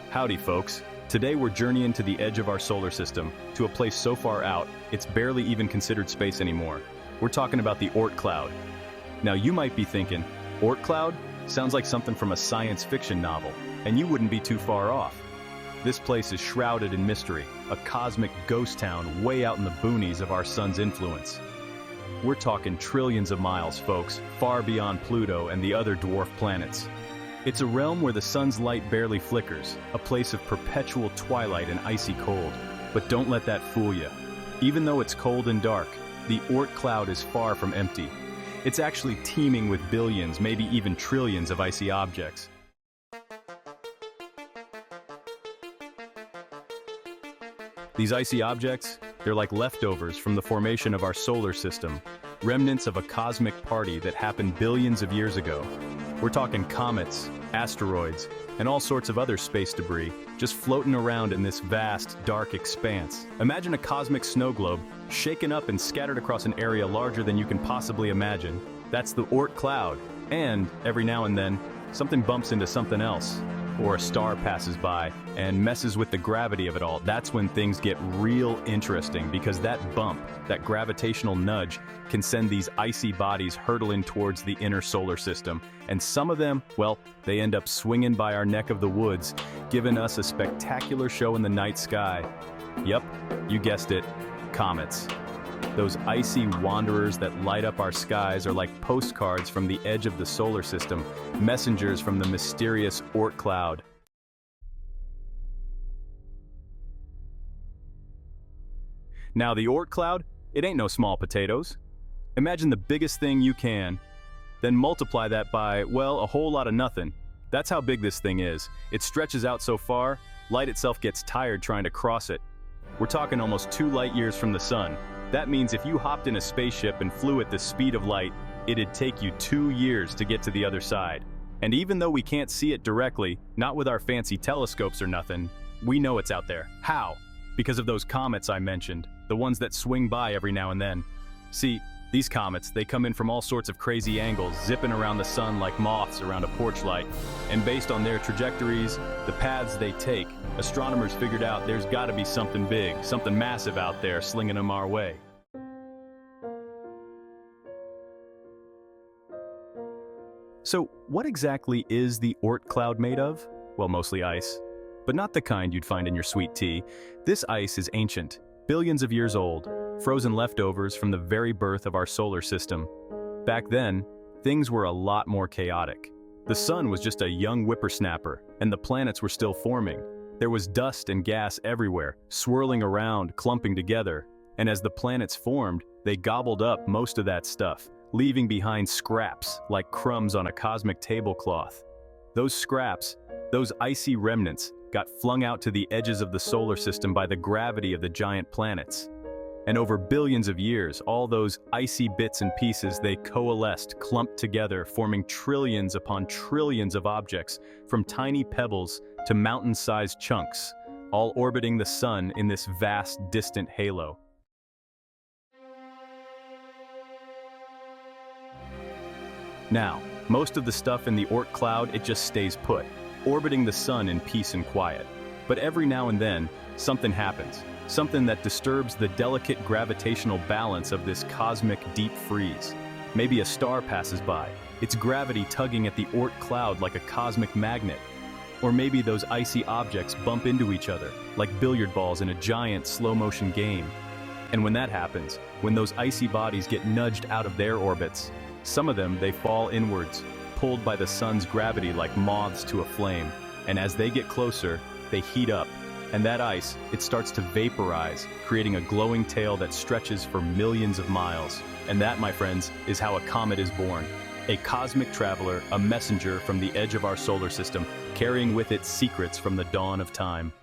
Howdy, folks. Today we're journeying to the edge of our solar system, to a place so far out, it's barely even considered space anymore. We're talking about the Oort cloud. Now you might be thinking, Oort cloud? Sounds like something from a science fiction novel, and you wouldn't be too far off. This place is shrouded in mystery, a cosmic ghost town way out in the boonies of our sun's influence. We're talking trillions of miles, folks, far beyond Pluto and the other dwarf planets. It's a realm where the sun's light barely flickers, a place of perpetual twilight and icy cold. But don't let that fool you. Even though it's cold and dark, the Oort cloud is far from empty. It's actually teeming with billions, maybe even trillions of icy objects. These icy objects, they're like leftovers from the formation of our solar system, remnants of a cosmic party that happened billions of years ago. We're talking comets, asteroids, and all sorts of other space debris, just floating around in this vast, dark expanse. Imagine a cosmic snow globe, shaken up and scattered across an area larger than you can possibly imagine. That's the Oort cloud. And, every now and then, something bumps into something else. Or a star passes by and messes with the gravity of it all. That's when things get real interesting, because that bump, that gravitational nudge, can send these icy bodies hurtling towards the inner solar system. And some of them, well, they end up swinging by our neck of the woods, giving us a spectacular show in the night sky. Yep, you guessed it, comets. Those icy wanderers that light up our skies are like postcards from the edge of the solar system, messengers from the mysterious Oort cloud. Now the Oort cloud, it ain't no small potatoes. Imagine the biggest thing you can, then multiply that by, well, a whole lot of nothing. That's how big this thing is. It stretches out so far, light itself gets tired trying to cross it. We're talking almost 2 light years from the sun. That means if you hopped in a spaceship and flew at the speed of light, it'd take you 2 years to get to the other side. And even though we can't see it directly, not with our fancy telescopes or nothing, we know it's out there. How? Because of those comets I mentioned, the ones that swing by every now and then. See, these comets, they come in from all sorts of crazy angles, zipping around the sun like moths around a porch light. And based on their trajectories, the paths they take, astronomers figured out there's gotta be something big, something massive out there slinging them our way. So, what exactly is the Oort cloud made of? Well, mostly ice. But not the kind you'd find in your sweet tea. This ice is ancient, billions of years old, frozen leftovers from the very birth of our solar system. Back then, things were a lot more chaotic. The sun was just a young whippersnapper, and the planets were still forming. There was dust and gas everywhere, swirling around, clumping together. And as the planets formed, they gobbled up most of that stuff, leaving behind scraps like crumbs on a cosmic tablecloth. Those scraps, those icy remnants, got flung out to the edges of the solar system by the gravity of the giant planets. And over billions of years, all those icy bits and pieces, they coalesced, clumped together, forming trillions upon trillions of objects, from tiny pebbles to mountain-sized chunks, all orbiting the sun in this vast, distant halo. Now, most of the stuff in the Oort cloud, it just stays put, orbiting the sun in peace and quiet. But every now and then, something happens. Something that disturbs the delicate gravitational balance of this cosmic deep freeze. Maybe a star passes by, its gravity tugging at the Oort cloud like a cosmic magnet. Or maybe those icy objects bump into each other, like billiard balls in a giant slow-motion game. And when that happens, when those icy bodies get nudged out of their orbits, some of them, they fall inwards, pulled by the sun's gravity like moths to a flame. And as they get closer, they heat up. And that ice, it starts to vaporize, creating a glowing tail that stretches for millions of miles. And that, my friends, is how a comet is born. A cosmic traveler, a messenger from the edge of our solar system, carrying with it secrets from the dawn of time.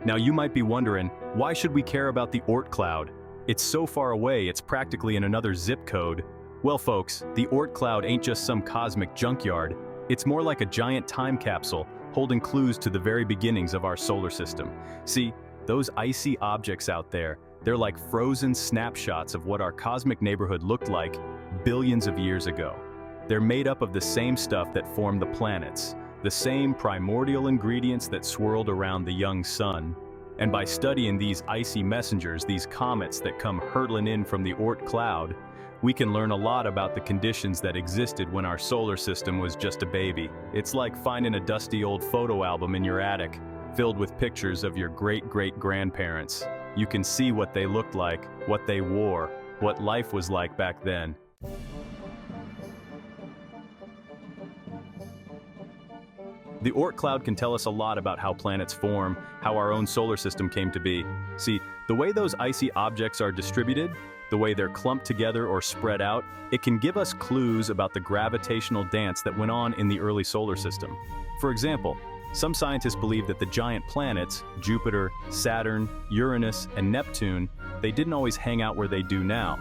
Now you might be wondering, why should we care about the Oort cloud? It's so far away, it's practically in another zip code. Well, folks, the Oort cloud ain't just some cosmic junkyard. It's more like a giant time capsule, holding clues to the very beginnings of our solar system. See, those icy objects out there, they're like frozen snapshots of what our cosmic neighborhood looked like billions of years ago. They're made up of the same stuff that formed the planets, the same primordial ingredients that swirled around the young sun. And by studying these icy messengers, these comets that come hurtling in from the Oort cloud, we can learn a lot about the conditions that existed when our solar system was just a baby. It's like finding a dusty old photo album in your attic, filled with pictures of your great-great-grandparents. You can see what they looked like, what they wore, what life was like back then. The Oort cloud can tell us a lot about how planets form, how our own solar system came to be. See, the way those icy objects are distributed, the way they're clumped together or spread out, it can give us clues about the gravitational dance that went on in the early solar system. For example, some scientists believe that the giant planets, Jupiter, Saturn, Uranus, and Neptune, they didn't always hang out where they do now.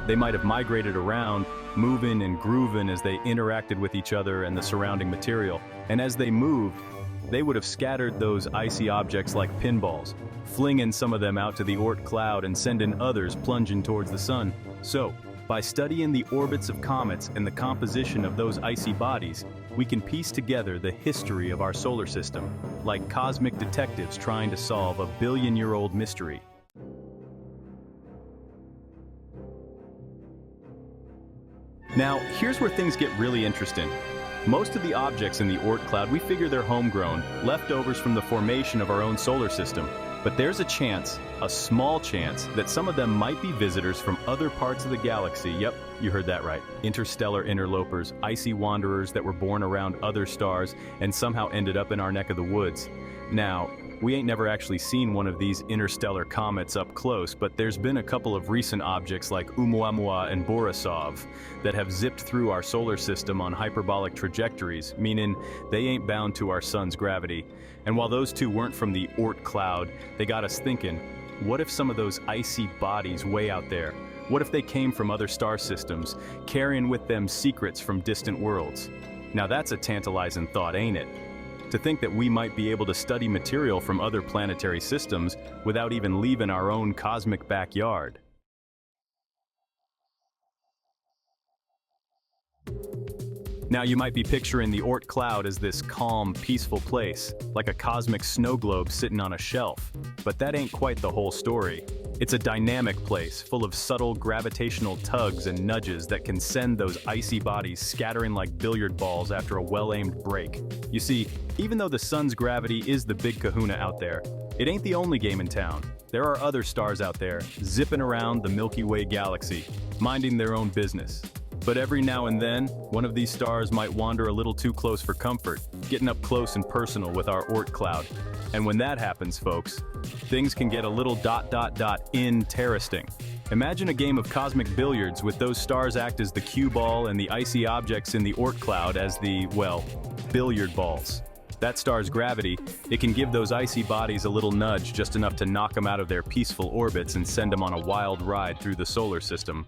They might have migrated around, moving and grooving as they interacted with each other and the surrounding material. And as they moved, they would have scattered those icy objects like pinballs, flinging some of them out to the Oort cloud and sending others plunging towards the sun. So, by studying the orbits of comets and the composition of those icy bodies, we can piece together the history of our solar system, like cosmic detectives trying to solve a billion-year-old mystery. Now, here's where things get really interesting. Most of the objects in the Oort cloud, we figure they're homegrown, leftovers from the formation of our own solar system. But there's a chance, a small chance, that some of them might be visitors from other parts of the galaxy. Yep, you heard that right. Interstellar interlopers, icy wanderers that were born around other stars and somehow ended up in our neck of the woods. Now, we ain't never actually seen one of these interstellar comets up close, but there's been a couple of recent objects like Oumuamua and Borisov that have zipped through our solar system on hyperbolic trajectories, meaning they ain't bound to our sun's gravity. And while those two weren't from the Oort cloud, they got us thinking, what if some of those icy bodies way out there, what if they came from other star systems, carrying with them secrets from distant worlds? Now that's a tantalizing thought, ain't it? To think that we might be able to study material from other planetary systems without even leaving our own cosmic backyard. Now you might be picturing the Oort cloud as this calm, peaceful place, like a cosmic snow globe sitting on a shelf. But that ain't quite the whole story. It's a dynamic place, full of subtle gravitational tugs and nudges that can send those icy bodies scattering like billiard balls after a well-aimed break. You see, even though the sun's gravity is the big kahuna out there, it ain't the only game in town. There are other stars out there, zipping around the Milky Way galaxy, minding their own business. But every now and then, one of these stars might wander a little too close for comfort, getting up close and personal with our Oort cloud. And when that happens, folks, things can get a little interesting. Imagine a game of cosmic billiards with those stars act as the cue ball and the icy objects in the Oort cloud as the, well, billiard balls. That star's gravity, it can give those icy bodies a little nudge just enough to knock them out of their peaceful orbits and send them on a wild ride through the solar system.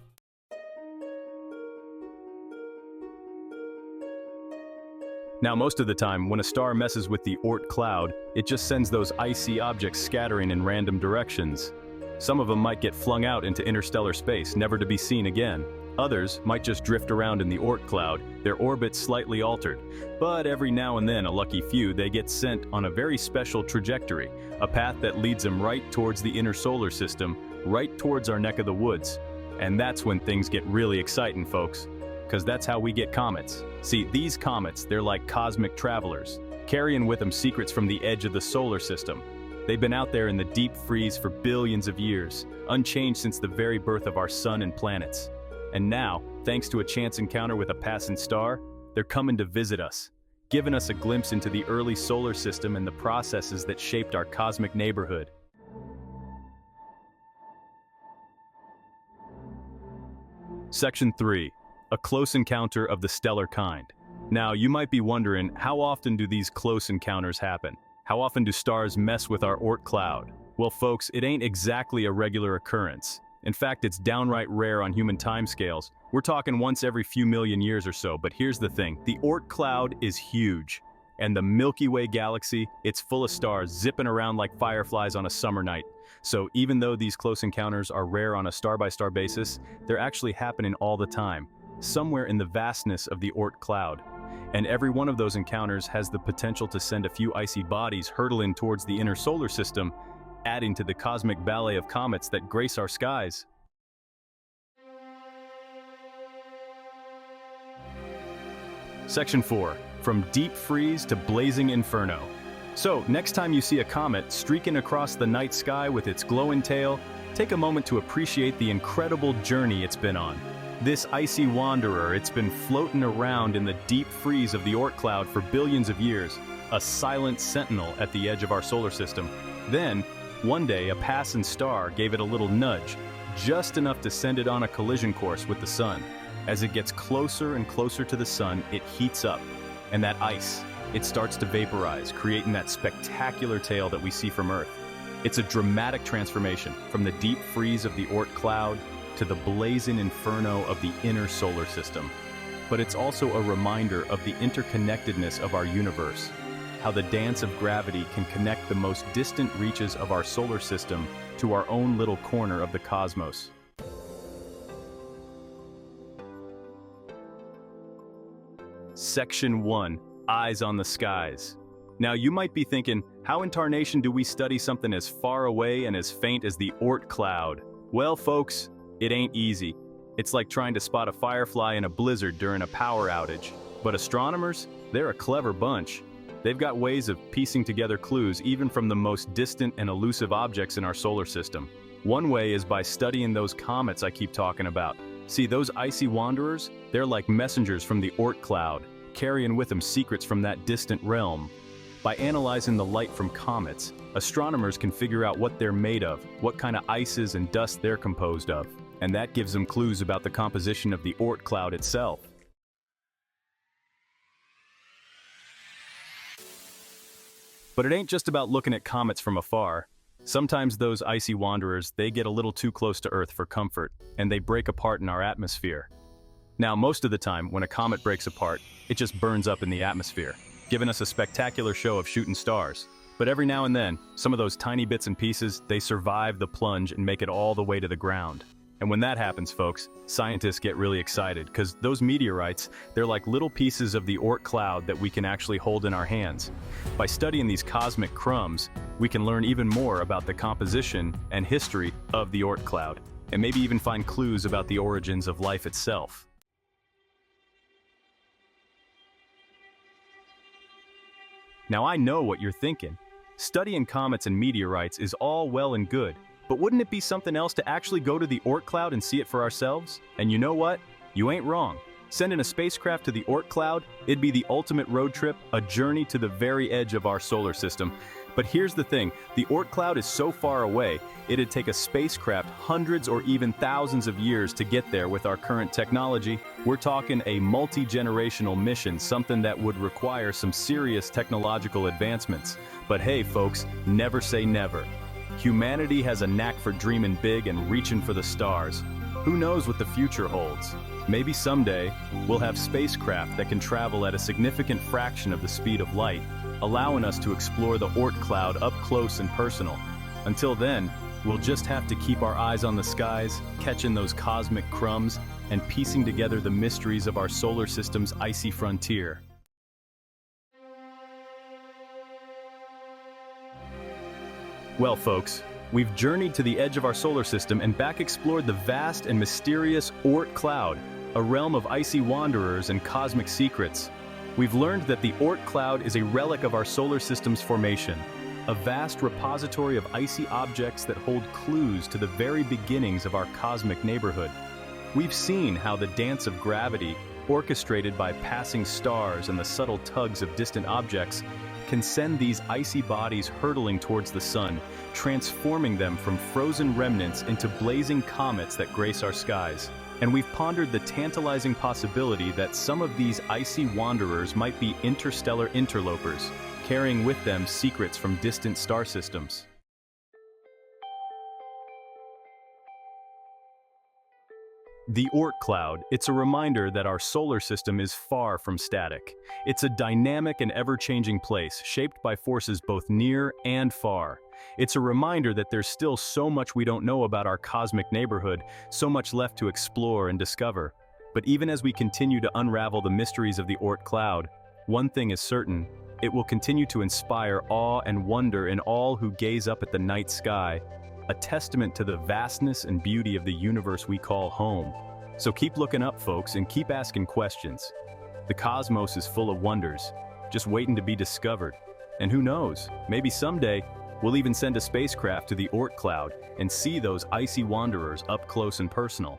Now, most of the time, when a star messes with the Oort cloud, it just sends those icy objects scattering in random directions. Some of them might get flung out into interstellar space, never to be seen again. Others might just drift around in the Oort cloud, their orbits slightly altered. But every now and then, a lucky few, they get sent on a very special trajectory, a path that leads them right towards the inner solar system, right towards our neck of the woods. And that's when things get really exciting, folks. Because that's how we get comets. See, these comets, they're like cosmic travelers, carrying with them secrets from the edge of the solar system. They've been out there in the deep freeze for billions of years, unchanged since the very birth of our sun and planets. And now, thanks to a chance encounter with a passing star, they're coming to visit us, giving us a glimpse into the early solar system and the processes that shaped our cosmic neighborhood. Section 3. A close encounter of the stellar kind. Now, you might be wondering, how often do these close encounters happen? How often do stars mess with our Oort cloud? Well, folks, it ain't exactly a regular occurrence. In fact, it's downright rare on human timescales. We're talking once every few million years or so, but here's the thing. The Oort cloud is huge. And the Milky Way galaxy, it's full of stars zipping around like fireflies on a summer night. So even though these close encounters are rare on a star-by-star basis, they're actually happening all the time. somewhere in the vastness of the Oort cloud. And every one of those encounters has the potential to send a few icy bodies hurtling towards the inner solar system, adding to the cosmic ballet of comets that grace our skies. Section 4. From deep freeze to blazing inferno. So, next time you see a comet streaking across the night sky with its glowing tail, take a moment to appreciate the incredible journey it's been on. This icy wanderer, it's been floating around in the deep freeze of the Oort cloud for billions of years, a silent sentinel at the edge of our solar system. Then, one day, a passing star gave it a little nudge, just enough to send it on a collision course with the sun. As it gets closer and closer to the sun, it heats up, and that ice, it starts to vaporize, creating that spectacular tail that we see from Earth. It's a dramatic transformation from the deep freeze of the Oort cloud to the blazing inferno of the inner solar system. But it's also a reminder of the interconnectedness of our universe, how the dance of gravity can connect the most distant reaches of our solar system to our own little corner of the cosmos. Section 1. Eyes on the skies. Now you might be thinking, how in tarnation do we study something as far away and as faint as the Oort cloud? Well, folks, it ain't easy. It's like trying to spot a firefly in a blizzard during a power outage. But astronomers, they're a clever bunch. They've got ways of piecing together clues even from the most distant and elusive objects in our solar system. One way is by studying those comets I keep talking about. See, those icy wanderers, they're like messengers from the Oort cloud, carrying with them secrets from that distant realm. By analyzing the light from comets, astronomers can figure out what they're made of, what kind of ices and dust they're composed of, and that gives them clues about the composition of the Oort cloud itself. But it ain't just about looking at comets from afar. Sometimes those icy wanderers, they get a little too close to Earth for comfort, and they break apart in our atmosphere. Now, most of the time, when a comet breaks apart, it just burns up in the atmosphere, giving us a spectacular show of shooting stars. But every now and then, some of those tiny bits and pieces, they survive the plunge and make it all the way to the ground. And when that happens, folks, scientists get really excited, because those meteorites, they're like little pieces of the Oort cloud that we can actually hold in our hands. By studying these cosmic crumbs, we can learn even more about the composition and history of the Oort cloud, and maybe even find clues about the origins of life itself. Now I know what you're thinking. Studying comets and meteorites is all well and good, but wouldn't it be something else to actually go to the Oort cloud and see it for ourselves? And you know what? You ain't wrong. Sending a spacecraft to the Oort cloud, it'd be the ultimate road trip, a journey to the very edge of our solar system. But here's the thing, the Oort cloud is so far away, it'd take a spacecraft hundreds or even thousands of years to get there with our current technology. We're talking a multi-generational mission, something that would require some serious technological advancements. But hey folks, never say never. Humanity has a knack for dreaming big and reaching for the stars. Who knows what the future holds? Maybe someday, we'll have spacecraft that can travel at a significant fraction of the speed of light, allowing us to explore the Oort cloud up close and personal. Until then, we'll just have to keep our eyes on the skies, catching those cosmic crumbs, and piecing together the mysteries of our solar system's icy frontier. Well, folks, we've journeyed to the edge of our solar system and back explored the vast and mysterious Oort cloud, a realm of icy wanderers and cosmic secrets. We've learned that the Oort cloud is a relic of our solar system's formation, a vast repository of icy objects that hold clues to the very beginnings of our cosmic neighborhood. We've seen how the dance of gravity, orchestrated by passing stars and the subtle tugs of distant objects, can send these icy bodies hurtling towards the sun, transforming them from frozen remnants into blazing comets that grace our skies. And we've pondered the tantalizing possibility that some of these icy wanderers might be interstellar interlopers, carrying with them secrets from distant star systems. The Oort cloud, it's a reminder that our solar system is far from static. It's a dynamic and ever-changing place, shaped by forces both near and far. It's a reminder that there's still so much we don't know about our cosmic neighborhood, so much left to explore and discover. But even as we continue to unravel the mysteries of the Oort cloud, one thing is certain: it will continue to inspire awe and wonder in all who gaze up at the night sky, a testament to the vastness and beauty of the universe we call home. So keep looking up, folks, and keep asking questions. The cosmos is full of wonders, just waiting to be discovered. And who knows, maybe someday, we'll even send a spacecraft to the Oort cloud and see those icy wanderers up close and personal.